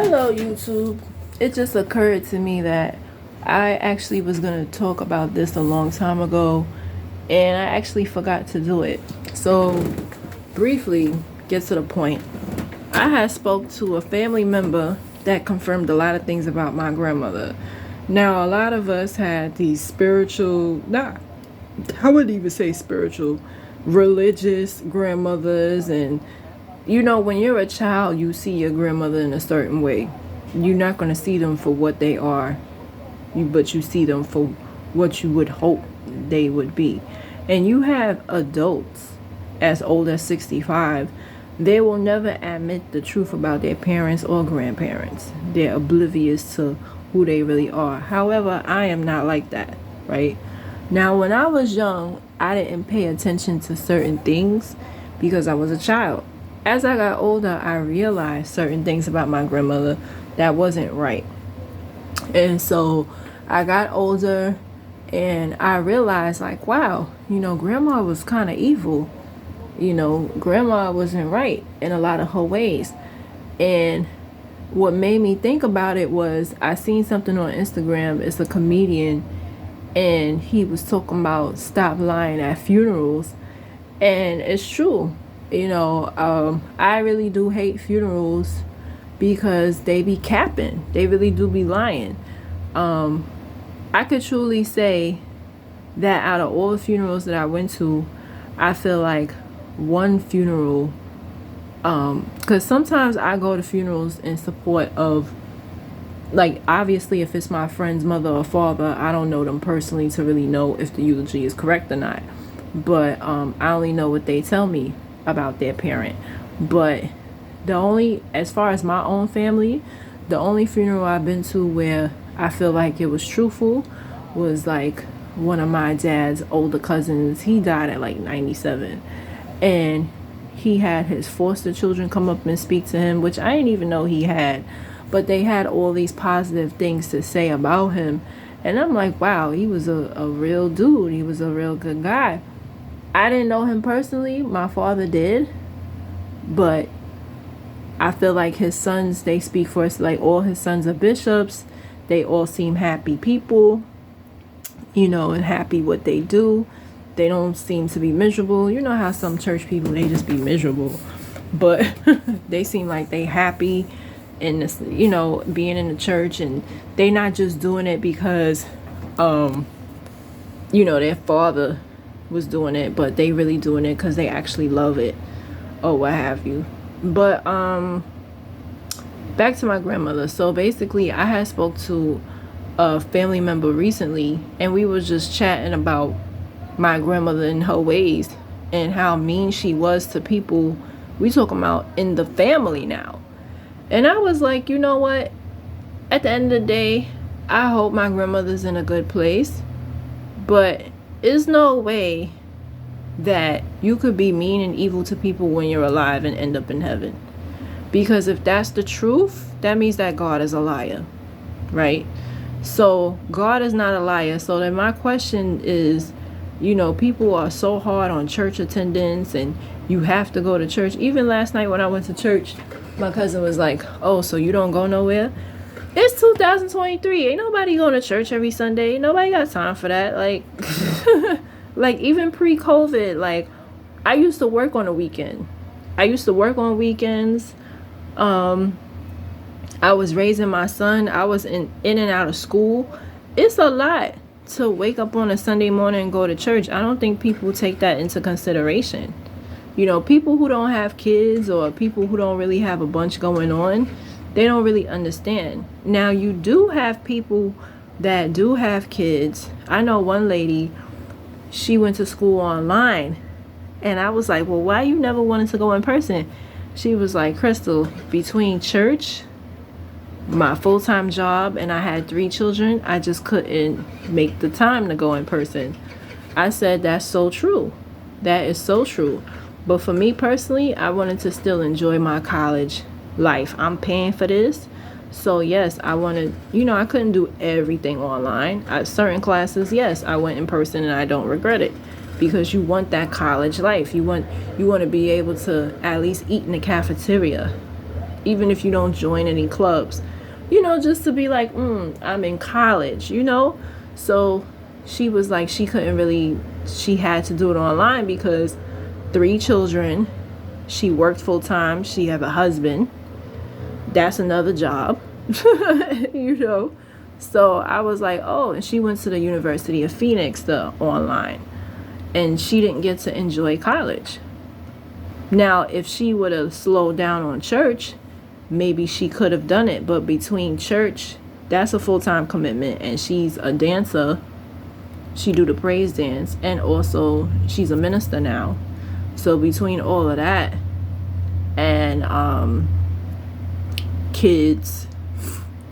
Hello, YouTube. It just occurred to me that I actually was going to talk about this a long time ago, and I actually forgot to do it. So, briefly, get to the point. I had spoke to a family member that confirmed a lot of things about my grandmother. Now, a lot of us had these spiritual, not, I wouldn't even say spiritual, religious grandmothers, and when you're a child, you see your grandmother in a certain way. You're not going to see them for what they are, but you see them for what you would hope they would be. And you have adults as old as 65. They will never admit the truth about their parents or grandparents. They're oblivious to who they really are. However, I am not like that, right? Now, when I was young, I didn't pay attention to certain things because I was a child. As I got older, I realized certain things about my grandmother that wasn't right. And so I got older and I realized, like, wow, grandma was kind of evil. Grandma wasn't right in a lot of her ways. And what made me think about it was I seen something on Instagram. It's a comedian and he was talking about stop lying at funerals. And it's true. I really do hate funerals because they be capping. They really do be lying. I could truly say that out of all the funerals that I went to, I feel like one funeral, because sometimes I go to funerals in support of, like, obviously if it's my friend's mother or father, I don't know them personally to really know if the eulogy is correct or not. But I only know what they tell me about their parent. But as far as my own family, the only funeral I've been to where I feel like it was truthful was like one of my dad's older cousins. He died at like 97, and he had his foster children come up and speak to him, which I didn't even know he had, but they had all these positive things to say about him. And I'm like, wow, he was a real dude. He was a real good guy. I didn't know him personally. My father did. But I feel like his sons, they speak for us. Like, all his sons are bishops. They all seem happy people, and happy what they do. They don't seem to be miserable. You know how some church people, they just be miserable. But they seem like they happy in this, being in the church. And they not just doing it because, their father was doing it, but they really doing it because they actually love it or what have you. But back to my grandmother. So basically, I had spoke to a family member recently, and we were just chatting about my grandmother and her ways and how mean she was to people. We talking about in the family now. And I was like, you know what, at the end of the day, I hope my grandmother's in a good place, but there's no way that you could be mean and evil to people when you're alive and end up in heaven. Because if that's the truth, that means that God is a liar, right? So God is not a liar. So then my question is, people are so hard on church attendance and you have to go to church. Even last night when I went to church, my cousin was like, oh, so you don't go nowhere? It's 2023. Ain't nobody going to church every Sunday. Nobody got time for that. Like, like even pre-COVID, like I used to work on a weekend. I used to work on weekends. I was raising my son. I was in and out of school. It's a lot to wake up on a Sunday morning and go to church. I don't think people take that into consideration. People who don't have kids or people who don't really have a bunch going on, they don't really understand. Now, you do have people that do have kids. I know one lady, she went to school online, and I was like, well, why you never wanted to go in person? She was like, Crystal, between church, my full-time job, and I had 3 children, I just couldn't make the time to go in person. I said, that's so true. That is so true. But for me personally, I wanted to still enjoy my college life. I'm paying for this. So yes, I wanted, I couldn't do everything online. Certain classes, yes, I went in person and I don't regret it. Because you want that college life. You want to be able to at least eat in the cafeteria. even if you don't join any clubs, just to be like, I'm in college, So she was like, she had to do it online because 3 children, she worked full time, she have a husband, that's another job, So I was like, oh, and she went to the University of Phoenix, the online, and she didn't get to enjoy college. Now, if she would have slowed down on church, maybe she could have done it. But between church, that's a full-time commitment, and she's a dancer. She do the praise dance, and also she's a minister now. So between all of that and kids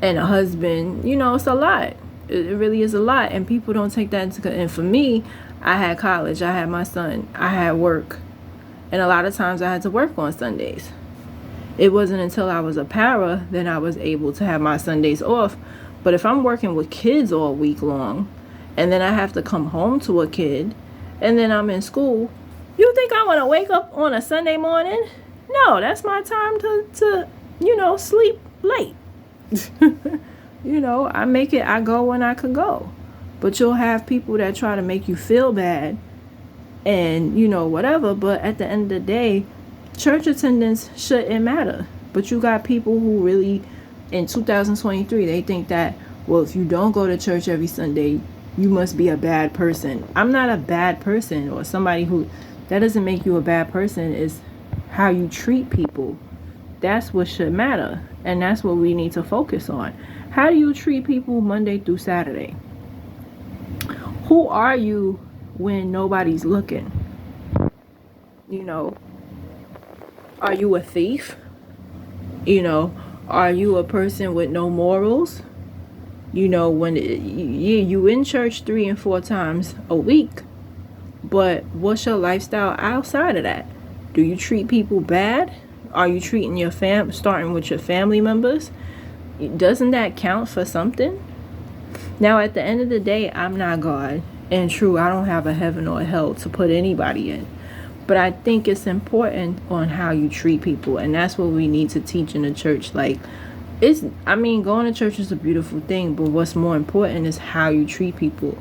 and a husband, it's a lot. It really is a lot, and people don't take that into consideration. And for me, I had college, I had my son, I had work, and a lot of times I had to work on Sundays. It wasn't until I was a para that I was able to have my Sundays off. But if I'm working with kids all week long, and then I have to come home to a kid, and then I'm in school, you think I want to wake up on a Sunday morning? No, that's my time to sleep late. I go when I could go. But you'll have people that try to make you feel bad and, whatever. But at the end of the day, church attendance shouldn't matter. But you got people who really, in 2023, they think that, well, if you don't go to church every Sunday, you must be a bad person. I'm not a bad person or somebody that doesn't make you a bad person. Is how you treat people. That's what should matter. And that's what we need to focus on. How do you treat people Monday through Saturday? Who are you when nobody's looking? Are you a thief? Are you a person with no morals? When you in church 3 and 4 times a week, but what's your lifestyle outside of that? Do you treat people bad? Are you treating your starting with your family members? Doesn't that count for something? Now, at the end of the day, I'm not God, and true, I don't have a heaven or a hell to put anybody in. But I think it's important on how you treat people, and that's what we need to teach in the church. Going to church is a beautiful thing, but what's more important is how you treat people.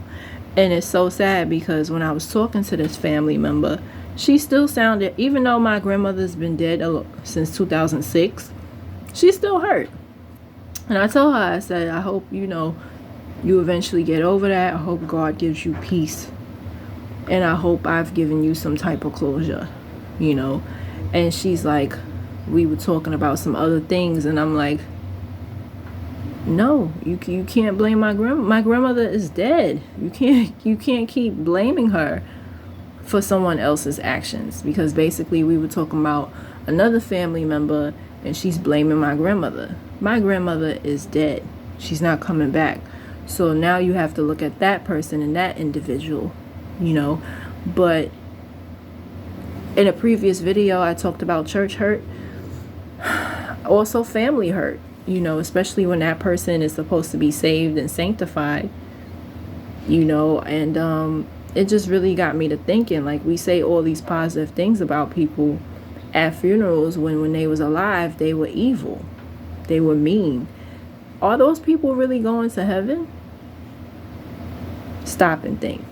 And it's so sad because when I was talking to this family member, she still sounded, even though my grandmother's been dead since 2006, she still hurt. And I told her, I said, I hope, you eventually get over that. I hope God gives you peace. And I hope I've given you some type of closure, And she's like, we were talking about some other things. And I'm like, no, you can't blame my grandma. My grandmother is dead. You can't keep blaming her for someone else's actions. Because basically we were talking about another family member and she's blaming my grandmother. My grandmother is dead. She's not coming back. So now you have to look at that person and that individual. But in a previous video I talked about church hurt, also family hurt, especially when that person is supposed to be saved and sanctified, and it just really got me to thinking. Like, we say all these positive things about people at funerals when they was alive, they were evil, they were mean. Are those people really going to heaven? Stop and think.